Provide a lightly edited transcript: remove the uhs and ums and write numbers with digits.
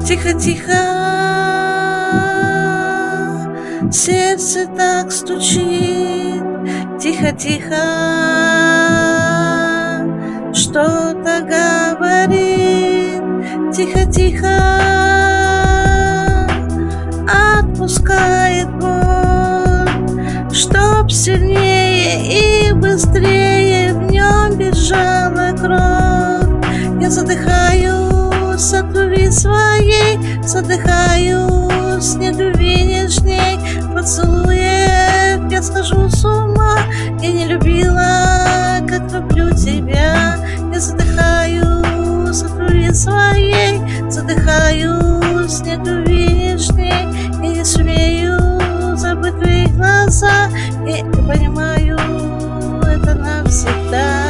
Тихо-тихо, сердце так стучит. Тихо-тихо, что-то говорит. Тихо-тихо, отпускает боль, чтоб сильнее и быстрее в нем бежала кровь. Я задыхаюсь от любви своей, задыхаюсь, не любви нежней. Поцелуев я схожу с ума, я не любила, как люблю тебя. Я задыхаюсь от любви своей, задыхаюсь, не любви нежней. Я не смею забыть твои глаза, я понимаю, это навсегда.